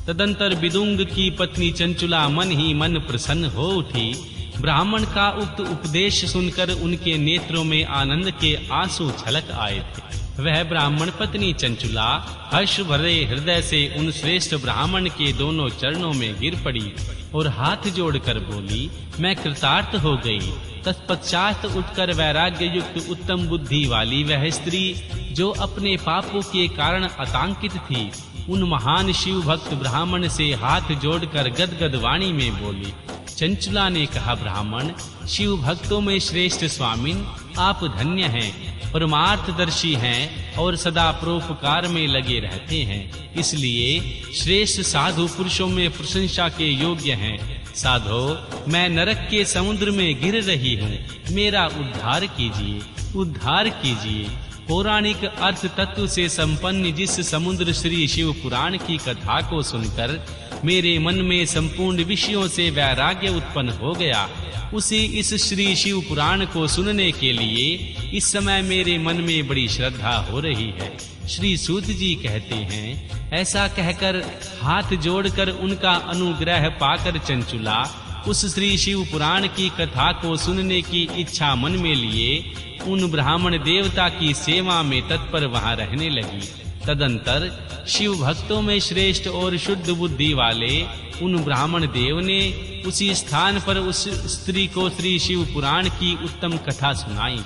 तदंतर विदुंग की पत्नी चंचुला मन ही मन प्रसन्न हो उठी। ब्राह्मण का उक्त उपदेश सुनकर उनके नेत्रों में आनंद के आंसू छलक आए थे। वह ब्राह्मण पत्नी चंचुला हर्ष भरे हृदय से उन श्रेष्ठ ब्राह्मण के दोनों चरणों में गिर पड़ी और हाथ जोड़कर बोली, मैं कृतार्थ हो गई। तत्पश्चात उठकर वैराग्य युक्त उत्तम बुद्धि वाली वह स्त्री, जो अपने पापों के कारण आतंकित थी, उन महान शिव भक्त ब्राह्मण से हाथ जोड़कर गदगद वाणी में बोली। चंचुला ने कहा, ब्राह्मण, शिव भक्तों में श्रेष्ठ स्वामिन, आप धन्य हैं, परमार्थदर्शी हैं और सदा परोपकार में लगे रहते हैं, इसलिए श्रेष्ठ साधु पुरुषों में प्रशंसा के योग्य हैं। साधो, मैं नरक के समुद्र में गिर रही हूँ, मेरा उद्धार कीजिए, उद्धार कीजिए। पौराणिक अर्थ तत्व से संपन्न जिस समुद्र श्री शिव पुराण की कथा को सुनकर मेरे मन में संपूर्ण विषयों से वैराग्य उत्पन्न हो गया, उसी इस श्री शिव पुराण को सुनने के लिए इस समय मेरे मन में बड़ी श्रद्धा हो रही है। श्री सूत जी कहते हैं, ऐसा कहकर हाथ जोड़कर उनका अनुग्रह पाकर चंचुला उस श्री शिव पुराण की कथा को सुनने की इच्छा मन में लिए उन ब्राह्मण देवता की सेवा में तत्पर वहां रहने लगी। तदंतर शिव भक्तों में श्रेष्ठ और शुद्ध बुद्धि वाले उन ब्राह्मण देव ने उसी स्थान पर उस स्त्री को श्री शिव पुराण की उत्तम कथा सुनाई।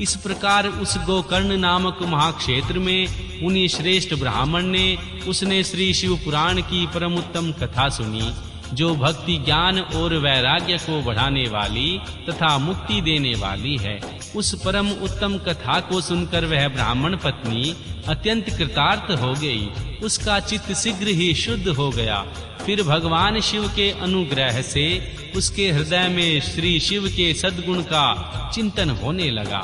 इस प्रकार उस गोकर्ण नामक महाक्षेत्र में उन्हीं श्रेष्ठ ब्राह्मण ने उसने श्री शिव पुराण की परम उत्तम कथा सुनी, जो भक्ति ज्ञान और वैराग्य को बढ़ाने वाली तथा मुक्ति देने वाली है। उस परम उत्तम कथा को सुनकर वह ब्राह्मण पत्नी अत्यंत कृतार्थ हो गई। उसका चित्त शीघ्र ही शुद्ध हो गया। फिर भगवान शिव के अनुग्रह से उसके हृदय में श्री शिव के सद्गुण का चिंतन होने लगा।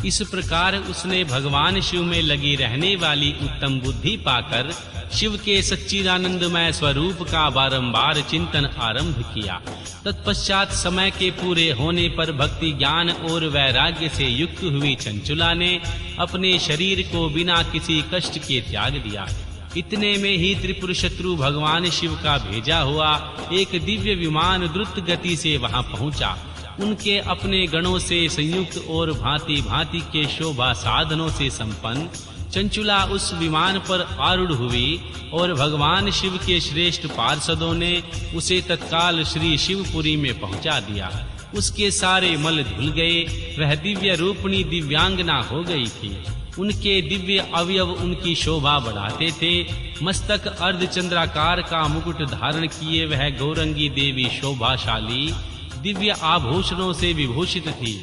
इस प्रकार उसने भगवान शिव में लगी रहने वाली उत्तम बुद्धि पाकर शिव के सच्चिदानंदमय स्वरूप का बारंबार चिंतन आरंभ किया। तत्पश्चात समय के पूरे होने पर भक्ति ज्ञान और वैराग्य से युक्त हुई चंचुला ने अपने शरीर को बिना किसी कष्ट के त्याग दिया। इतने में ही त्रिपुर शत्रु भगवान शिव का भेजा हुआ एक दिव्य विमान द्रुत गति से वहां पहुंचा। उनके अपने गणों से संयुक्त और भांति भांति के शोभा साधनों से संपन्न चंचुला उस विमान पर आरूढ़ हुई और भगवान शिव के श्रेष्ठ पार्षदों ने उसे तत्काल श्री शिवपुरी में पहुंचा दिया। उसके सारे मल धुल गए। वह दिव्य रूपणी दिव्यांगना हो गई थी। उनके दिव्य अवयव उनकी शोभा बढ़ाते थे। मस्तक अर्धचंद्राकार का मुकुट धारण किए वह गौरंगी देवी शोभाशाली दिव्य आभूषणों से विभूषित थी।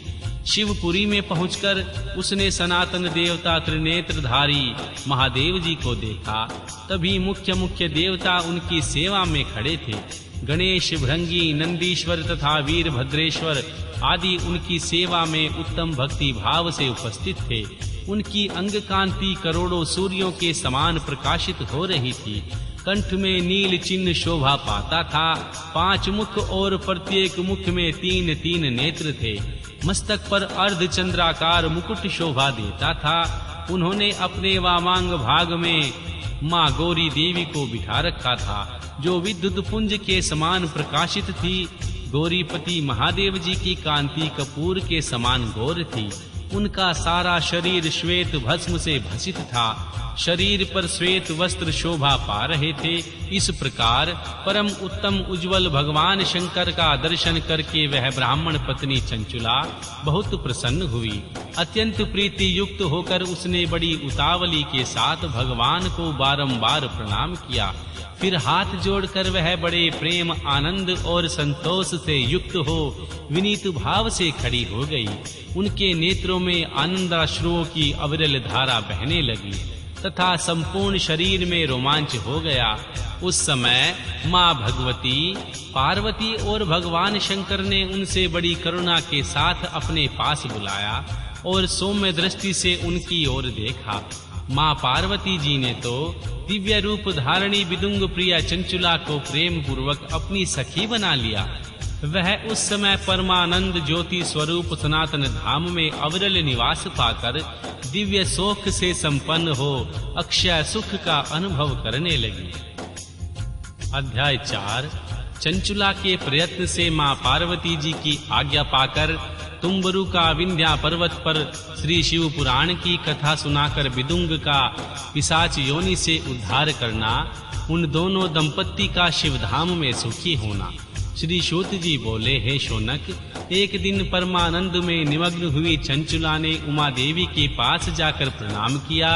शिवपुरी में पहुंचकर उसने सनातन देवता त्रिनेत्रधारी महादेव जी को देखा। तभी मुख्य देवता उनकी सेवा में खड़े थे। गणेश, भृंगी, नंदीश्वर तथा वीरभद्रेश्वर आदि उनकी सेवा में उत्तम भक्ति भाव से उपस्थित थे। उनकी अंग कांति करोड़ों सूर्यों के समान प्रकाशित हो रही थी। कंठ में नील चिन्ह शोभा पाता था। 5 मुख और प्रत्येक मुख में 3-3 नेत्र थे। मस्तक पर अर्धचंद्राकार मुकुट शोभा देता था। उन्होंने अपने वामांग भाग में माँ गौरी देवी को बिठा रखा था, जो विद्युत पुंज के समान प्रकाशित थी। गौरीपति महादेव जी की कांति कपूर के समान गौर थी। उनका सारा शरीर श्वेत भस्म से भसित था। शरीर पर श्वेत वस्त्र शोभा पा रहे थे। इस प्रकार परम उत्तम उज्जवल भगवान शंकर का दर्शन करके वह ब्राह्मण पत्नी चंचुला बहुत प्रसन्न हुई। अत्यंत प्रीति युक्त होकर उसने बड़ी उतावली के साथ भगवान को बारंबार प्रणाम किया। फिर हाथ जोड़कर वह बड़े प्रेम आनंद और संतोष से युक्त हो विनीत भाव से खड़ी हो गई। उनके नेत्रों में आनंदाश्रुओं की अविरल धारा बहने लगी तथा संपूर्ण शरीर में रोमांच हो गया। उस समय माँ भगवती, पार्वती और भगवान शंकर ने उनसे बड़ी करुणा के साथ अपने पास बुलाया और सौम्य दृष्टि से उनकी ओर देखा। माँ पार्वती जी ने तो दिव्य रूप धारणी विदुंग प्रिया चंचुला को प्रेम पूर्वक अपनी सखी बना लिया। वह उस समय परमानंद ज्योति स्वरूप सनातन धाम में अविरल निवास पाकर दिव्य शोक से संपन्न हो अक्षय सुख का अनुभव करने लगी। अध्याय 4। चंचुला के प्रयत्न से मां पार्वती जी की आज्ञा पाकर तुम्बरु का विंध्या पर्वत पर श्री शिव पुराण की कथा सुनाकर विदुंग का पिशाच योनि से उद्धार करना, उन दोनों दंपत्ति का शिवधाम में सुखी होना। श्री सूत जी बोले, हे शौनक, एक दिन परमानंद में निमग्न हुई चंचुला ने उमा देवी के पास जाकर प्रणाम किया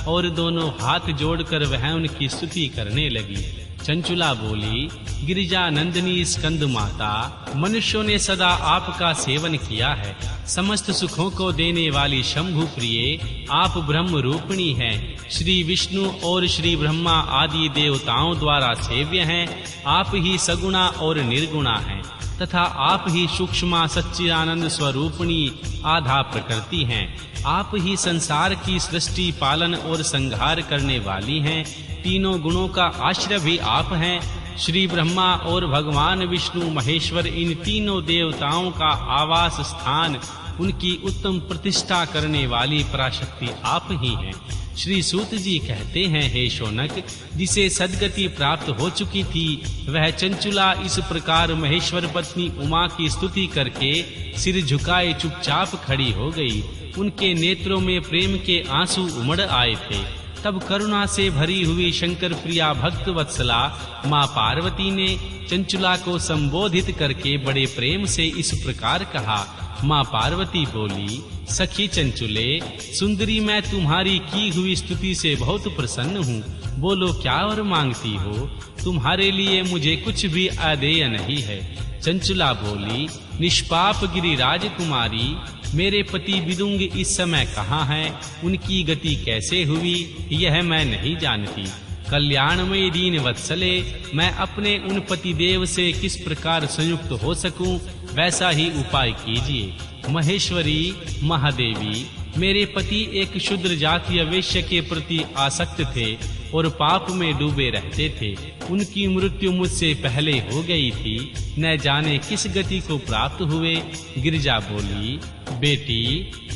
और दोनों हाथ जोड़कर वह उनकी स्तुति करने लगी। चंचुला बोली, गिरिजा नंदिनी स्कंद माता, मनुष्यों ने सदा आपका सेवन किया है। समस्त सुखों को देने वाली शंभु प्रिय आप ब्रह्म रूपिणी हैं। श्री विष्णु और श्री ब्रह्मा आदि देवताओं द्वारा सेव्य हैं। आप ही सगुणा और निर्गुणा हैं तथा आप ही सूक्ष्मा सच्चिदानंद स्वरूपिणी आधा प्रकृति हैं। आप ही संसार की सृष्टि, पालन और संहार करने वाली हैं। तीनों गुणों का आश्रय भी आप हैं। श्री ब्रह्मा और भगवान विष्णु महेश्वर इन तीनों देवताओं का आवास स्थान, उनकी उत्तम प्रतिष्ठा करने वाली पराशक्ति आप ही हैं। श्री सूत जी कहते हैं, हे शौनक, जिसे सद्गति प्राप्त हो चुकी थी वह चंचुला इस प्रकार महेश्वर पत्नी उमा की स्तुति करके सिर झुकाए चुपचाप खड़ी हो गई। उनके नेत्रों में प्रेम के आंसू उमड़ आए थे। तब करुणा से भरी हुई शंकर प्रिया भक्त वत्सला मां पार्वती ने चंचुला को संबोधित करके बड़े प्रेम से इस प्रकार कहा। मां पार्वती बोली, सखी चंचुले, सुंदरी, मैं तुम्हारी की हुई स्तुति से बहुत प्रसन्न हूँ। बोलो, क्या वर मांगती हो? तुम्हारे लिए मुझे कुछ भी अदेय नहीं है। चंचुला बोली, निष्पाप गिरिराज कुमारी, मेरे पति विदुंग इस समय कहाँ हैं? उनकी गति कैसे हुई यह मैं नहीं जानती। कल्याणमय दीन वत्सले, मैं अपने उन पतिदेव से किस प्रकार संयुक्त हो सकूं, वैसा ही उपाय कीजिए। महेश्वरी, महादेवी, मेरे पति एक शूद्र जातीय वेश्य के प्रति आसक्त थे और पाप में डूबे रहते थे। उनकी मृत्यु मुझसे पहले हो गई थी। न जाने किस गति को प्राप्त हुए। गिरिजा बोली, बेटी,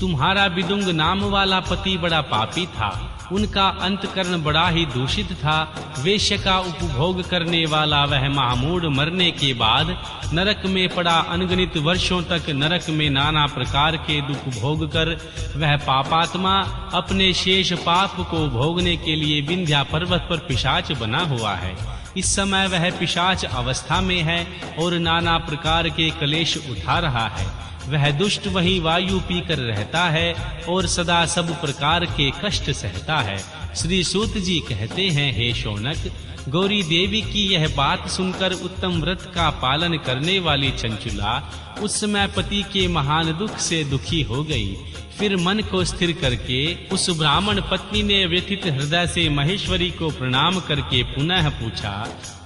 तुम्हारा विदुंग नाम वाला पति बड़ा पापी था। उनका अंतकरण बड़ा ही दूषित था। वेश्य का उपभोग करने वाला वह महामूढ़ मरने के बाद नरक में पड़ा अनगिनत वर्षों तक नरक में नाना प्रकार के दुख भोग कर वह पापात्मा अपने शेष पाप को भोगने के लिए विंध्या पर्वत पर पिशाच बना हुआ है। इस समय वह पिशाच अवस्था में है और नाना प्रकार के क्लेश उठा रहा है। वह दुष्ट वही वायु पीकर रहता है और सदा सब प्रकार के कष्ट सहता है। श्री सूत जी कहते हैं, हे शौनक, गौरी देवी की यह बात सुनकर उत्तम व्रत का पालन करने वाली चंचुला उस समय पति के महान दुख से दुखी हो गई। फिर मन को स्थिर करके उस ब्राह्मण पत्नी ने व्यथित हृदय से महेश्वरी को प्रणाम करके पुनः पूछा।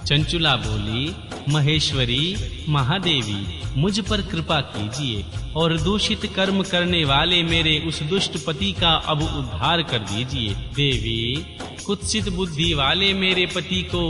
चंचुला बोली, महेश्वरी, महादेवी, मुझ पर कृपा कीजिए और दूषित कर्म करने वाले मेरे उस दुष्ट पति का अब उद्धार कर दीजिए। देवी, कुत्सित बुद्धि वाले मेरे पति को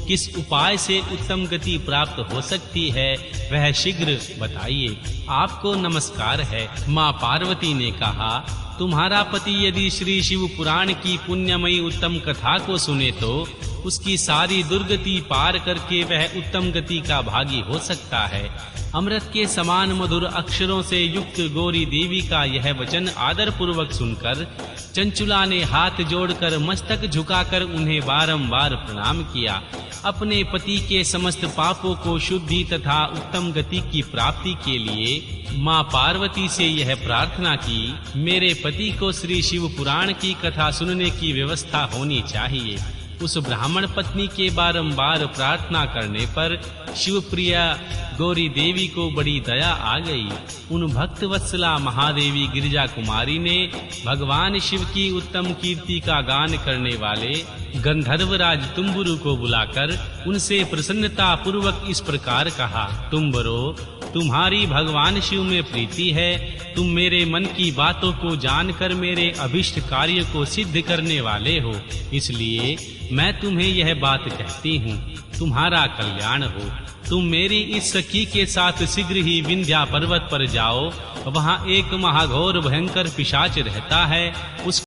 किस उपाय से उत्तम गति प्राप्त हो सकती है वह शीघ्र बताइए। आपको नमस्कार है। मां पार्वती ने कहा, तुम्हारा पति यदि श्री शिव पुराण की पुण्यमयी उत्तम कथा को सुने तो उसकी सारी दुर्गति पार करके वह उत्तम गति का भागी हो सकता है। अमृत के समान मधुर अक्षरों से युक्त गौरी देवी का यह वचन आदर पूर्वक सुनकर चंचुला ने हाथ जोड़कर मस्तक झुकाकर उन्हें बारंबार प्रणाम किया। अपने पति के समस्त पापों को शुद्धि तथा उत्तम गति की प्राप्ति के लिए मां पार्वती से यह प्रार्थना की, मेरे पति को श्री शिव पुराण की कथा सुनने की व्यवस्था होनी चाहिए। उस ब्राह्मण पत्नी के बारंबार प्रार्थना करने पर शिवप्रिया गौरी देवी को बड़ी दया आ गई। उन भक्त वत्सला महादेवी गिरिजा कुमारी ने भगवान शिव की उत्तम कीर्ति का गान करने वाले गंधर्वराज तुम्बुरु को बुलाकर उनसे प्रसन्नता पूर्वक इस प्रकार कहा, तुम्बरो, तुम्हारी भगवान शिव में प्रीति है। तुम मेरे मन की बातों को जानकर मेरे अभिष्ट कार्य को सिद्ध करने वाले हो, इसलिए मैं तुम्हें यह बात कहती हूँ, तुम्हारा कल्याण हो। तुम मेरी इस सखी के साथ शीघ्र ही विंध्या पर्वत पर जाओ। वहाँ एक महाघोर भयंकर पिशाच रहता है। उस